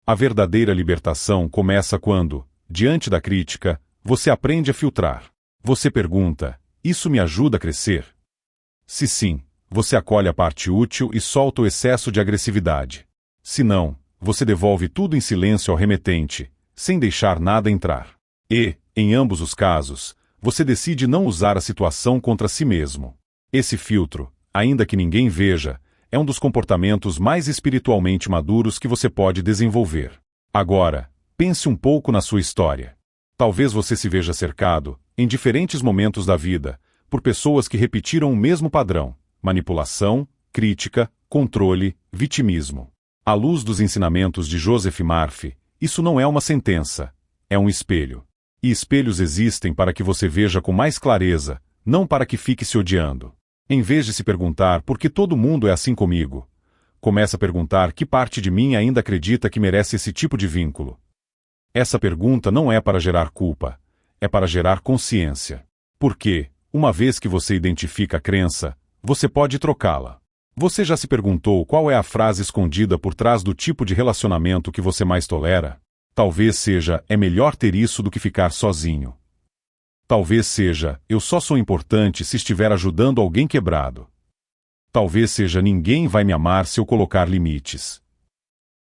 A verdadeira libertação começa quando, diante da crítica, você aprende a filtrar. Você pergunta, isso me ajuda a crescer? Se sim, você acolhe a parte útil e solta o excesso de agressividade. Se não, você devolve tudo em silêncio ao remetente, sem deixar nada entrar. E, em ambos os casos, você decide não usar a situação contra si mesmo. Esse filtro, ainda que ninguém veja, é um dos comportamentos mais espiritualmente maduros que você pode desenvolver. Agora, pense um pouco na sua história. Talvez você se veja cercado, em diferentes momentos da vida, por pessoas que repetiram o mesmo padrão: manipulação, crítica, controle, vitimismo. À luz dos ensinamentos de Joseph Murphy, isso não é uma sentença, é um espelho. E espelhos existem para que você veja com mais clareza, não para que fique se odiando. Em vez de se perguntar por que todo mundo é assim comigo, comece a perguntar que parte de mim ainda acredita que merece esse tipo de vínculo. Essa pergunta não é para gerar culpa, é para gerar consciência. Porque, uma vez que você identifica a crença, você pode trocá-la. Você já se perguntou qual é a frase escondida por trás do tipo de relacionamento que você mais tolera? Talvez seja, é melhor ter isso do que ficar sozinho. Talvez seja, eu só sou importante se estiver ajudando alguém quebrado. Talvez seja, ninguém vai me amar se eu colocar limites.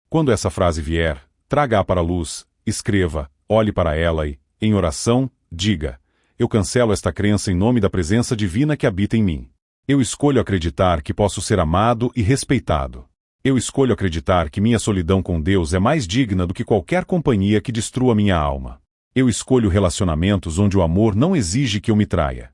Quando essa frase vier, traga-a para a luz, escreva, olhe para ela e, em oração, diga, eu cancelo esta crença em nome da presença divina que habita em mim. Eu escolho acreditar que posso ser amado e respeitado. Eu escolho acreditar que minha solidão com Deus é mais digna do que qualquer companhia que destrua minha alma. Eu escolho relacionamentos onde o amor não exige que eu me traia.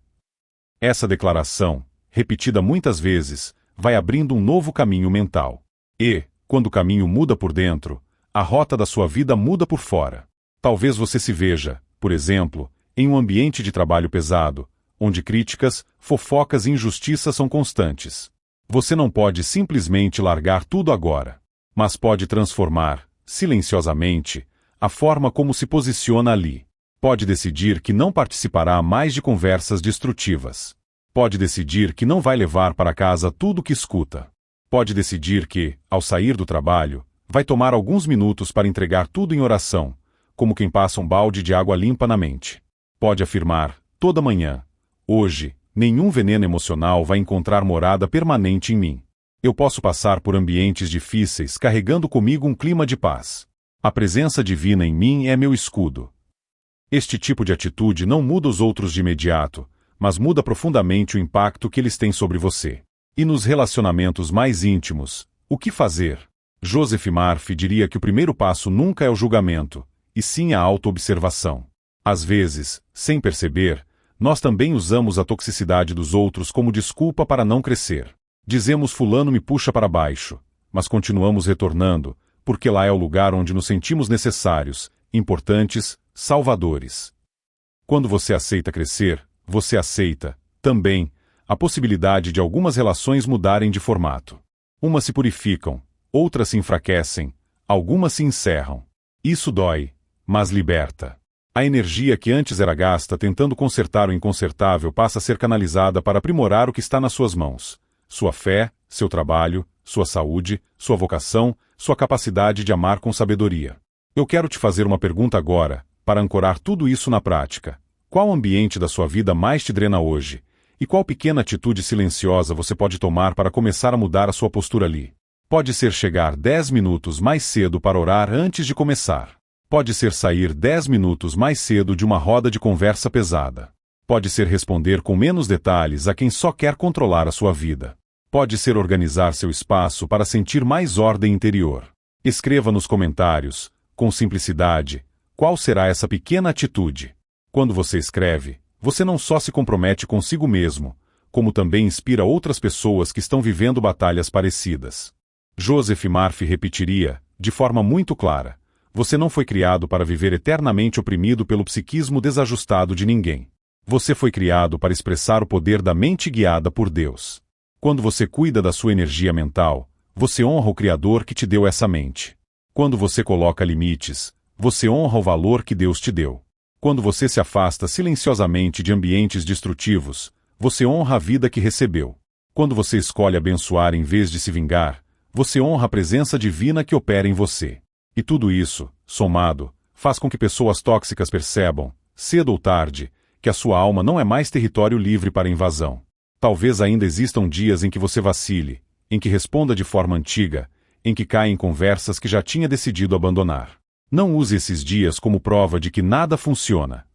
Essa declaração, repetida muitas vezes, vai abrindo um novo caminho mental. E, quando o caminho muda por dentro, a rota da sua vida muda por fora. Talvez você se veja, por exemplo, em um ambiente de trabalho pesado, onde críticas, fofocas e injustiças são constantes. Você não pode simplesmente largar tudo agora, mas pode transformar, silenciosamente, a forma como se posiciona ali. Pode decidir que não participará mais de conversas destrutivas. Pode decidir que não vai levar para casa tudo o que escuta. Pode decidir que, ao sair do trabalho, vai tomar alguns minutos para entregar tudo em oração, como quem passa um balde de água limpa na mente. Pode afirmar, toda manhã, hoje, nenhum veneno emocional vai encontrar morada permanente em mim. Eu posso passar por ambientes difíceis carregando comigo um clima de paz. A presença divina em mim é meu escudo. Este tipo de atitude não muda os outros de imediato, mas muda profundamente o impacto que eles têm sobre você. E nos relacionamentos mais íntimos, o que fazer? Joseph Murphy diria que o primeiro passo nunca é o julgamento, e sim a autoobservação. Às vezes, sem perceber, nós também usamos a toxicidade dos outros como desculpa para não crescer. Dizemos fulano me puxa para baixo, mas continuamos retornando, porque lá é o lugar onde nos sentimos necessários, importantes, salvadores. Quando você aceita crescer, você aceita, também, a possibilidade de algumas relações mudarem de formato. Umas se purificam, outras se enfraquecem, algumas se encerram. Isso dói, mas liberta. A energia que antes era gasta tentando consertar o inconsertável passa a ser canalizada para aprimorar o que está nas suas mãos. Sua fé, seu trabalho, sua saúde, sua vocação, sua capacidade de amar com sabedoria. Eu quero te fazer uma pergunta agora, para ancorar tudo isso na prática. Qual ambiente da sua vida mais te drena hoje? E qual pequena atitude silenciosa você pode tomar para começar a mudar a sua postura ali? Pode ser chegar 10 minutos mais cedo para orar antes de começar. Pode ser sair 10 minutos mais cedo de uma roda de conversa pesada. Pode ser responder com menos detalhes a quem só quer controlar a sua vida. Pode ser organizar seu espaço para sentir mais ordem interior. Escreva nos comentários, com simplicidade, qual será essa pequena atitude. Quando você escreve, você não só se compromete consigo mesmo, como também inspira outras pessoas que estão vivendo batalhas parecidas. Joseph Murphy repetiria, de forma muito clara, você não foi criado para viver eternamente oprimido pelo psiquismo desajustado de ninguém. Você foi criado para expressar o poder da mente guiada por Deus. Quando você cuida da sua energia mental, você honra o Criador que te deu essa mente. Quando você coloca limites, você honra o valor que Deus te deu. Quando você se afasta silenciosamente de ambientes destrutivos, você honra a vida que recebeu. Quando você escolhe abençoar em vez de se vingar, você honra a presença divina que opera em você. E tudo isso, somado, faz com que pessoas tóxicas percebam, cedo ou tarde, que a sua alma não é mais território livre para invasão. Talvez ainda existam dias em que você vacile, em que responda de forma antiga, em que caia em conversas que já tinha decidido abandonar. Não use esses dias como prova de que nada funciona.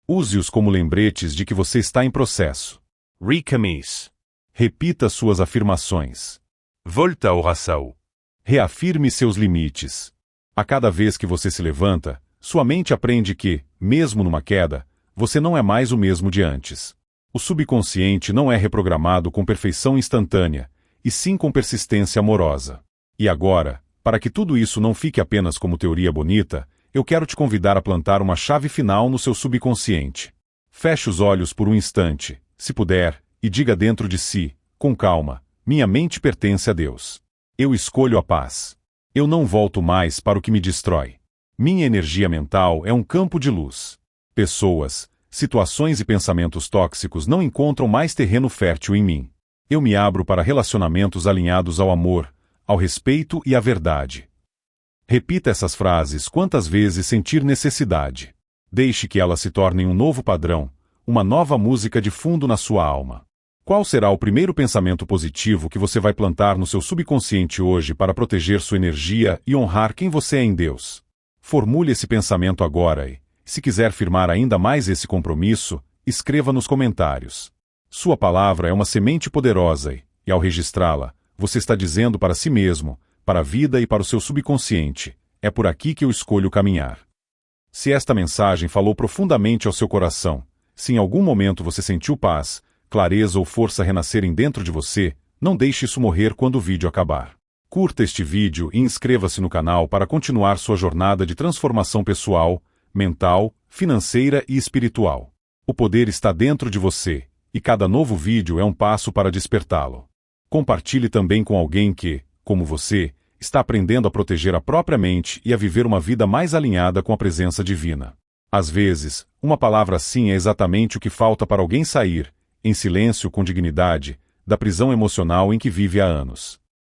Use-os como lembretes de que você está em processo. Recommence. Repita suas afirmações. Volte à oração. Reafirme seus limites. A cada vez que você se levanta, sua mente aprende que, mesmo numa queda, você não é mais o mesmo de antes. O subconsciente não é reprogramado com perfeição instantânea, e sim com persistência amorosa. E agora, para que tudo isso não fique apenas como teoria bonita, eu quero te convidar a plantar uma chave final no seu subconsciente. Feche os olhos por um instante, se puder, e diga dentro de si, com calma, minha mente pertence a Deus. Eu escolho a paz. Eu não volto mais para o que me destrói. Minha energia mental é um campo de luz. Pessoas, situações e pensamentos tóxicos não encontram mais terreno fértil em mim. Eu me abro para relacionamentos alinhados ao amor, ao respeito e à verdade. Repita essas frases quantas vezes sentir necessidade. Deixe que elas se tornem um novo padrão, uma nova música de fundo na sua alma. Qual será o primeiro pensamento positivo que você vai plantar no seu subconsciente hoje para proteger sua energia e honrar quem você é em Deus? Formule esse pensamento agora e, se quiser firmar ainda mais esse compromisso, escreva nos comentários. Sua palavra é uma semente poderosa e, ao registrá-la, você está dizendo para si mesmo, para a vida e para o seu subconsciente, é por aqui que eu escolho caminhar. Se esta mensagem falou profundamente ao seu coração, se em algum momento você sentiu paz, clareza ou força renascerem dentro de você, não deixe isso morrer quando o vídeo acabar. Curta este vídeo e inscreva-se no canal para continuar sua jornada de transformação pessoal, mental, financeira e espiritual. O poder está dentro de você, e cada novo vídeo é um passo para despertá-lo. Compartilhe também com alguém que, como você, está aprendendo a proteger a própria mente e a viver uma vida mais alinhada com a presença divina. Às vezes, uma palavra assim é exatamente o que falta para alguém sair, em silêncio com dignidade, da prisão emocional em que vive há anos.